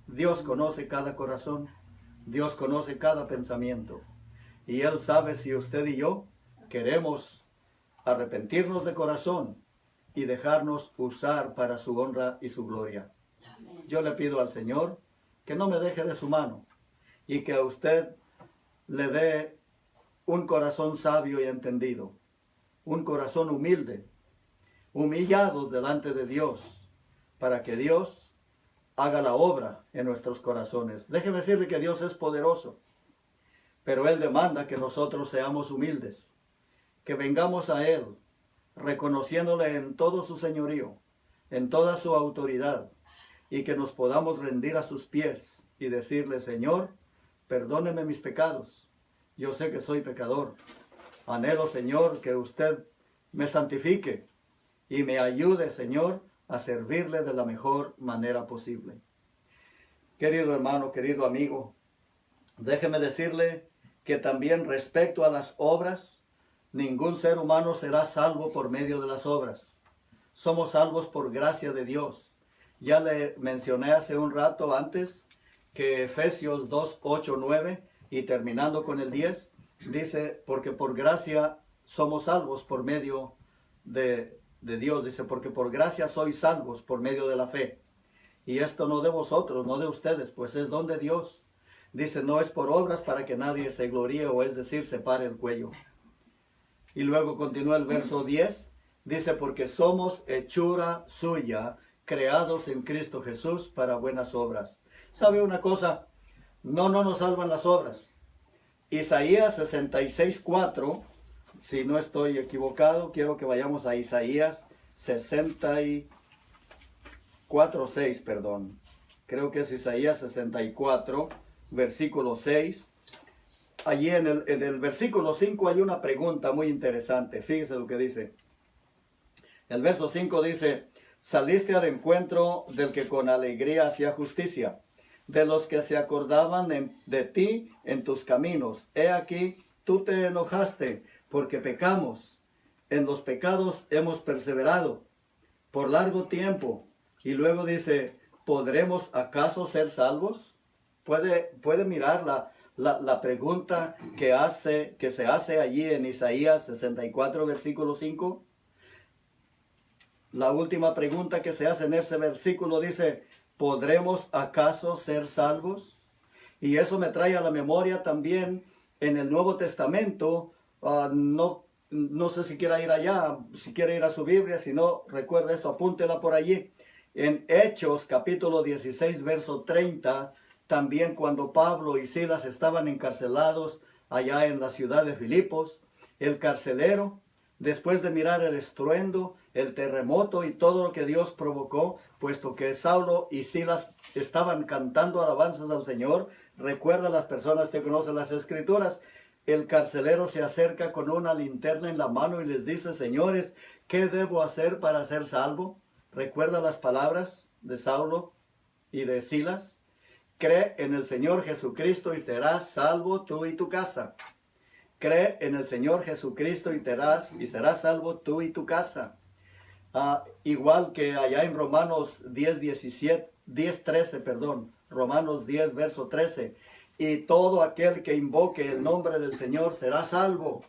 Dios conoce cada corazón, Dios conoce cada pensamiento, y Él sabe si usted y yo queremos arrepentirnos de corazón y dejarnos usar para su honra y su gloria. Yo le pido al Señor que no me deje de su mano y que a usted le dé un corazón sabio y entendido, un corazón humilde, humillados delante de Dios, para que Dios haga la obra en nuestros corazones. Déjeme decirle que Dios es poderoso, pero Él demanda que nosotros seamos humildes, que vengamos a Él, reconociéndole en todo su señorío, en toda su autoridad, y que nos podamos rendir a sus pies y decirle: Señor, perdóneme mis pecados. Yo sé que soy pecador. Anhelo, Señor, que usted me santifique y me ayude, Señor, a servirle de la mejor manera posible. Querido hermano, querido amigo, déjeme decirle que también respecto a las obras, ningún ser humano será salvo por medio de las obras. Somos salvos por gracia de Dios. Ya le mencioné hace un rato antes que Efesios 2, 8, 9 y terminando con el 10, dice: porque por gracia somos salvos por medio de Dios. Dice: porque por gracia sois salvos por medio de la fe. Y esto no de vosotros, no de ustedes, pues es don de Dios. Dice: no es por obras para que nadie se gloríe, o es decir, se pare el cuello. Y luego continúa el verso 10, dice: porque somos hechura suya, creados en Cristo Jesús para buenas obras. ¿Sabe una cosa? No nos salvan las obras. Isaías 66:4, si no estoy equivocado, quiero que vayamos a Isaías 64:6, perdón. Creo que es Isaías 64, versículo 6. allí en el versículo 5 hay una pregunta muy interesante. Fíjese lo que dice. El verso 5 dice, saliste al encuentro del que con alegría hacía justicia, de los que se acordaban de ti en tus caminos. He aquí, tú te enojaste porque pecamos. En los pecados hemos perseverado por largo tiempo. Y luego dice, ¿podremos acaso ser salvos? Puede mirar la pregunta que se hace allí en Isaías 64, versículo 5. La última pregunta que se hace en ese versículo dice, ¿podremos acaso ser salvos? Y eso me trae a la memoria también en el Nuevo Testamento. No sé si quiera ir allá, si quiere ir a su Biblia, si no, recuerda esto, apúntela por allí. En Hechos, capítulo 16, verso 30, también cuando Pablo y Silas estaban encarcelados allá en la ciudad de Filipos, el carcelero, después de mirar el estruendo, el terremoto y todo lo que Dios provocó, puesto que Saulo y Silas estaban cantando alabanzas al Señor, recuerda, las personas que conocen las Escrituras, el carcelero se acerca con una linterna en la mano y les dice, señores, ¿qué debo hacer para ser salvo? Recuerda las palabras de Saulo y de Silas. Cree en el Señor Jesucristo y serás salvo tú y tu casa. Cree en el Señor Jesucristo y serás salvo tú y tu casa. Igual que allá en Romanos 13, Romanos 10, verso 13. Y todo aquel que invoque el nombre del Señor será salvo.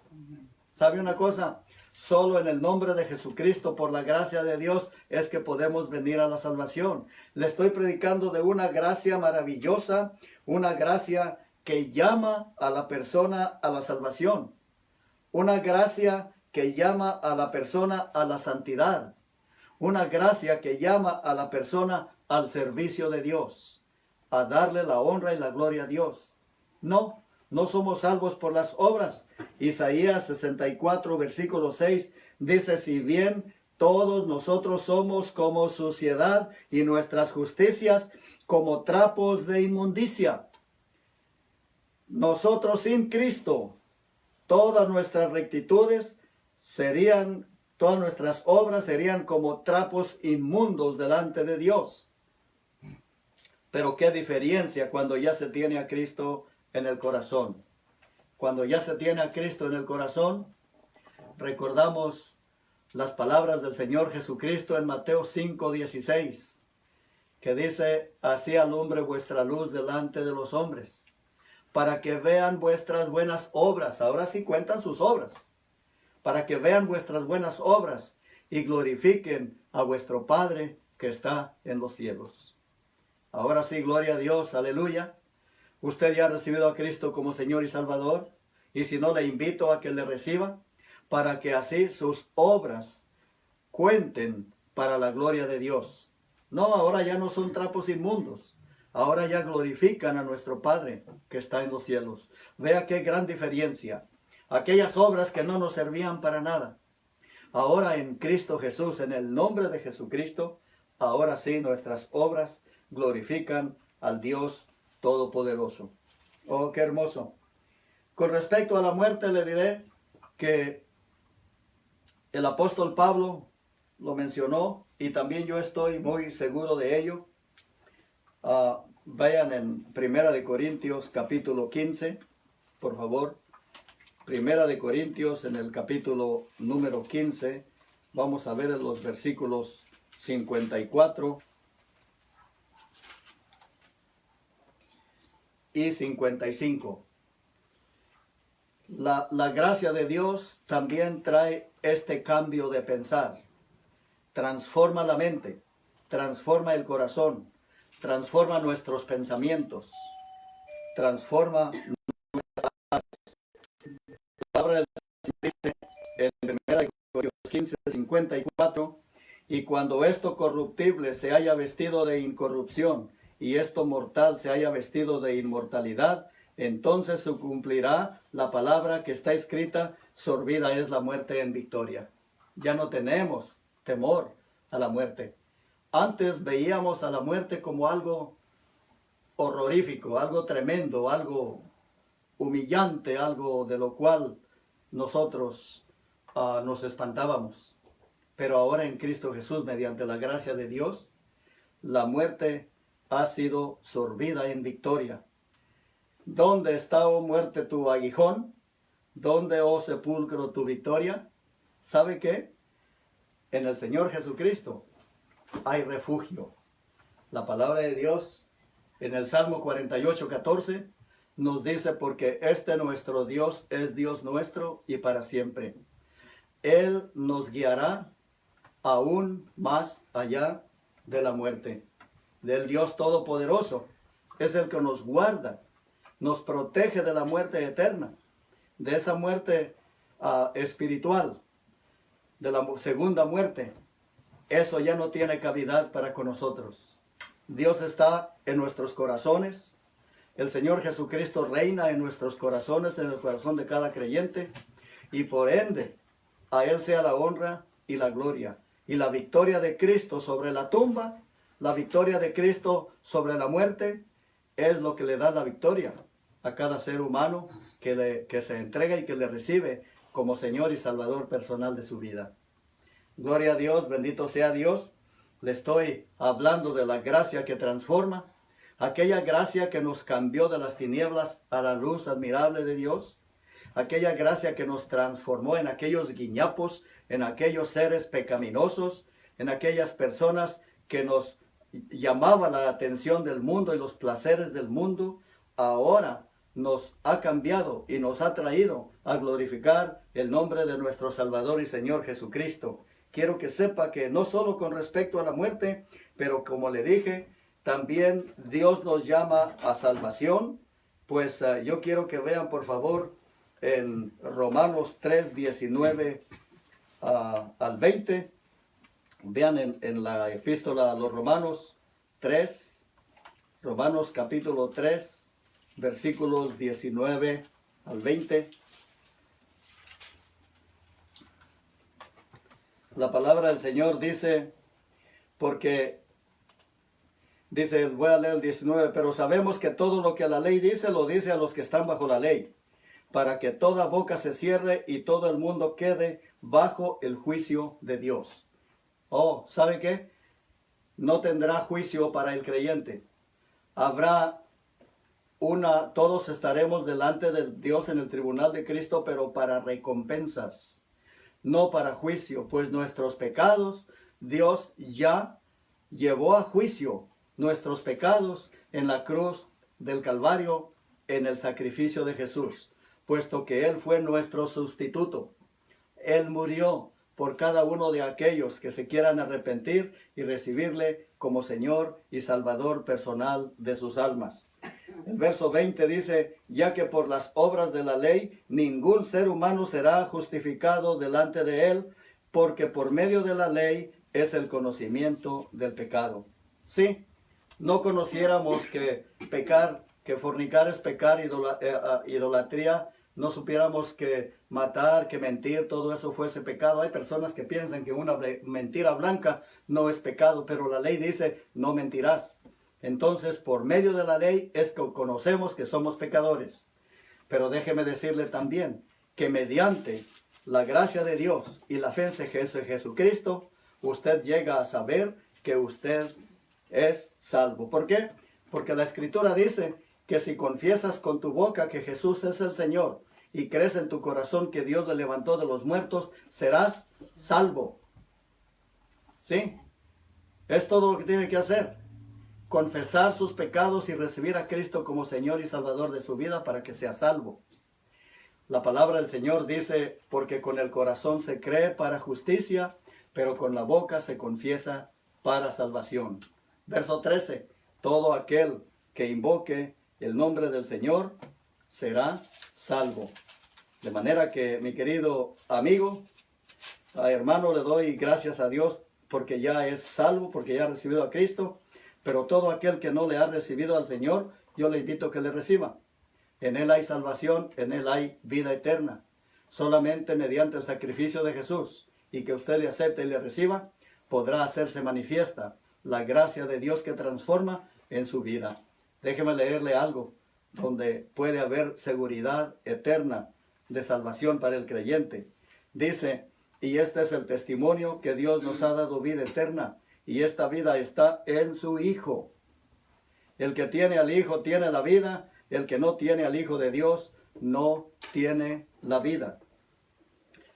¿Sabe una cosa? Solo en el nombre de Jesucristo, por la gracia de Dios, es que podemos venir a la salvación. Le estoy predicando de una gracia maravillosa, una gracia que llama a la persona a la salvación. Una gracia que llama a la persona a la santidad. Una gracia que llama a la persona al servicio de Dios, a darle la honra y la gloria a Dios. No somos salvos por las obras. Isaías 64, versículo 6 dice, si bien todos nosotros somos como suciedad y nuestras justicias como trapos de inmundicia. Nosotros sin Cristo, todas nuestras rectitudes todas nuestras obras serían como trapos inmundos delante de Dios. Pero qué diferencia cuando ya se tiene a Cristo en el corazón. Cuando ya se tiene a Cristo en el corazón, recordamos las palabras del Señor Jesucristo en Mateo 5:16, que dice, así alumbre vuestra luz delante de los hombres, para que vean vuestras buenas obras. Ahora sí cuentan sus obras. Para que vean vuestras buenas obras y glorifiquen a vuestro Padre que está en los cielos. Ahora sí, gloria a Dios, aleluya. Usted ya ha recibido a Cristo como Señor y Salvador, y si no, le invito a que le reciba, para que así sus obras cuenten para la gloria de Dios. No, ahora ya no son trapos inmundos, ahora ya glorifican a nuestro Padre que está en los cielos. Vea qué gran diferencia. Aquellas obras que no nos servían para nada, ahora en Cristo Jesús, en el nombre de Jesucristo, ahora sí nuestras obras glorifican al Dios Todopoderoso. Oh, qué hermoso. Con respecto a la muerte, le diré que el apóstol Pablo lo mencionó y también yo estoy muy seguro de ello. Vayan en 1 Corintios capítulo 15, por favor. 1 Corintios en el capítulo número 15. Vamos a ver en los versículos 54 y 55. La gracia de Dios también trae este cambio de pensar. Transforma la mente, transforma el corazón, transforma nuestros pensamientos, transforma nuestras almas. La palabra del Señor dice en 1 Corintios 15, 54, y cuando esto corruptible se haya vestido de incorrupción, y esto mortal se haya vestido de inmortalidad, entonces se cumplirá la palabra que está escrita, sorbida es la muerte en victoria. Ya no tenemos temor a la muerte. Antes veíamos a la muerte como algo horrorífico, algo tremendo, algo humillante, algo de lo cual nosotros nos espantábamos. Pero ahora en Cristo Jesús, mediante la gracia de Dios, la muerte ha sido sorbida en victoria. ¿Dónde está, oh muerte, tu aguijón? ¿Dónde, oh sepulcro, tu victoria? ¿Sabe qué? En el Señor Jesucristo hay refugio. La palabra de Dios en el Salmo 48:14 nos dice: porque nuestro Dios es Dios nuestro y para siempre. Él nos guiará aún más allá de la muerte. Del Dios Todopoderoso es el que nos guarda, nos protege de la muerte eterna, de esa muerte espiritual, de la segunda muerte. Eso ya no tiene cavidad para con nosotros. Dios está en nuestros corazones. El Señor Jesucristo reina en nuestros corazones, en el corazón de cada creyente. Y por ende, a Él sea la honra y la gloria. Y la victoria de Cristo sobre la tumba, la victoria de Cristo sobre la muerte, es lo que le da la victoria a cada ser humano que se entrega y que le recibe como Señor y Salvador personal de su vida. Gloria a Dios, bendito sea Dios. Le estoy hablando de la gracia que transforma, aquella gracia que nos cambió de las tinieblas a la luz admirable de Dios, aquella gracia que nos transformó en aquellos guiñapos, en aquellos seres pecaminosos, en aquellas personas que nos llamaban la atención del mundo y los placeres del mundo. Ahora nos ha cambiado y nos ha traído a glorificar el nombre de nuestro Salvador y Señor Jesucristo. Quiero que sepa que no solo con respecto a la muerte, pero como le dije, también Dios nos llama a salvación. Pues yo quiero que vean, por favor, en Romanos 3, 19 al 20. Vean en la epístola a los Romanos 3, Romanos capítulo 3, versículos 19 al 20. La palabra del Señor dice, voy a leer el 19, pero sabemos que todo lo que la ley dice, lo dice a los que están bajo la ley, para que toda boca se cierre y todo el mundo quede bajo el juicio de Dios. Oh, ¿sabe qué? No tendrá juicio para el creyente. Habrá todos estaremos delante de Dios en el tribunal de Cristo, pero para recompensas, no para juicio, pues nuestros pecados, Dios ya llevó a juicio nuestros pecados en la cruz del Calvario, en el sacrificio de Jesús, puesto que Él fue nuestro sustituto. Él murió por cada uno de aquellos que se quieran arrepentir y recibirle como Señor y Salvador personal de sus almas. El verso 20 dice, ya que por las obras de la ley ningún ser humano será justificado delante de Él, porque por medio de la ley es el conocimiento del pecado. Sí, no conociéramos que fornicar es pecar, idolatría, no supiéramos que matar, que mentir, todo eso fuese pecado. Hay personas que piensan que una mentira blanca no es pecado, pero la ley dice, no mentirás. Entonces, por medio de la ley es que conocemos que somos pecadores. Pero déjeme decirle también que mediante la gracia de Dios y la fe en Jesucristo, usted llega a saber que usted es salvo. ¿Por qué? Porque la Escritura dice que si confiesas con tu boca que Jesús es el Señor y crees en tu corazón que Dios le levantó de los muertos, serás salvo. ¿Sí? Es todo lo que tiene que hacer. Confesar sus pecados y recibir a Cristo como Señor y Salvador de su vida para que sea salvo. La palabra del Señor dice, porque con el corazón se cree para justicia, pero con la boca se confiesa para salvación. Verso 13, todo aquel que invoque el nombre del Señor será salvo. De manera que, mi querido amigo, hermano, le doy gracias a Dios porque ya es salvo, porque ya ha recibido a Cristo. Pero todo aquel que no le ha recibido al Señor, yo le invito a que le reciba. En Él hay salvación, en Él hay vida eterna. Solamente mediante el sacrificio de Jesús y que usted le acepte y le reciba, podrá hacerse manifiesta la gracia de Dios que transforma en su vida. Déjeme leerle algo donde puede haber seguridad eterna de salvación para el creyente. Dice, y este es el testimonio que Dios nos ha dado vida eterna, y esta vida está en su Hijo. El que tiene al Hijo tiene la vida, el que no tiene al Hijo de Dios no tiene la vida.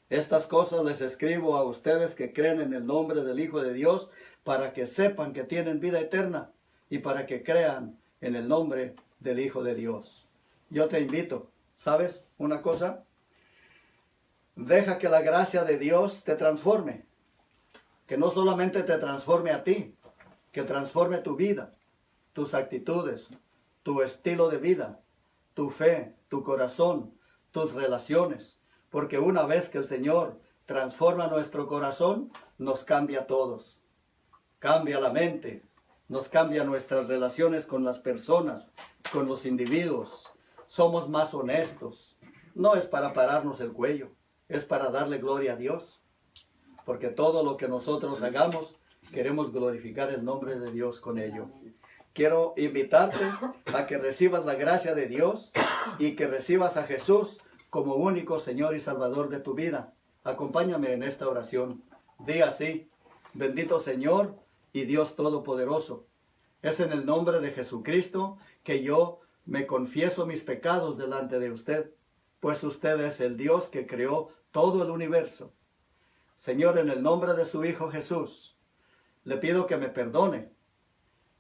Estas cosas les escribo a ustedes que creen en el nombre del Hijo de Dios, para que sepan que tienen vida eterna y para que crean en el nombre del Hijo de Dios. Yo te invito, ¿sabes una cosa? Deja que la gracia de Dios te transforme. Que no solamente te transforme a ti, que transforme tu vida, tus actitudes, tu estilo de vida, tu fe, tu corazón, tus relaciones. Porque una vez que el Señor transforma nuestro corazón, nos cambia a todos. Cambia la mente, nos cambia nuestras relaciones con las personas, con los individuos. Somos más honestos. No es para pararnos el cuello, es para darle gloria a Dios. Porque todo lo que nosotros hagamos, queremos glorificar el nombre de Dios con ello. Quiero invitarte a que recibas la gracia de Dios y que recibas a Jesús como único Señor y Salvador de tu vida. Acompáñame en esta oración. Di así: bendito Señor y Dios Todopoderoso. Es en el nombre de Jesucristo que yo me confieso mis pecados delante de usted, pues usted es el Dios que creó todo el universo. Señor, en el nombre de su Hijo Jesús, le pido que me perdone.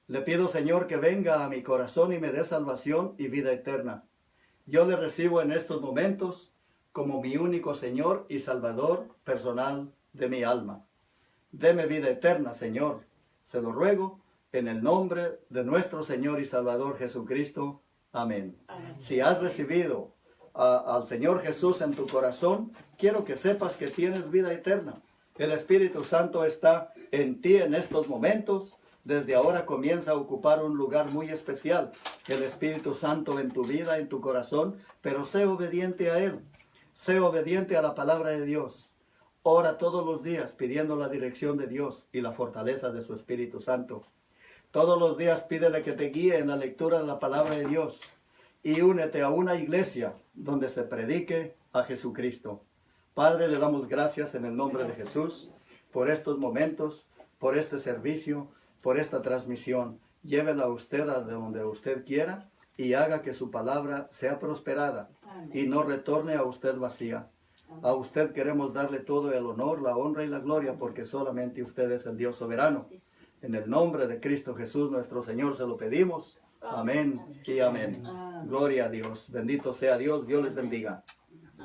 Le pido, Señor, que venga a mi corazón y me dé salvación y vida eterna. Yo le recibo en estos momentos como mi único Señor y Salvador personal de mi alma. Deme vida eterna, Señor. Se lo ruego en el nombre de nuestro Señor y Salvador Jesucristo. Amén. Si has recibido al Señor Jesús en tu corazón, quiero que sepas que tienes vida eterna. El Espíritu Santo está en ti en estos momentos. Desde ahora comienza a ocupar un lugar muy especial. El Espíritu Santo en tu vida, en tu corazón, pero sé obediente a Él. Sé obediente a la palabra de Dios. Ora todos los días pidiendo la dirección de Dios y la fortaleza de su Espíritu Santo. Todos los días pídele que te guíe en la lectura de la palabra de Dios. Y únete a una iglesia donde se predique a Jesucristo. Padre, le damos gracias en el nombre de Jesús por estos momentos, por este servicio, por esta transmisión. Llévela usted a donde usted quiera y haga que su palabra sea prosperada y no retorne a usted vacía. A usted queremos darle todo el honor, la honra y la gloria, porque solamente usted es el Dios soberano. En el nombre de Cristo Jesús nuestro Señor se lo pedimos. Amén y amén. Gloria a Dios. Bendito sea Dios. Dios les bendiga.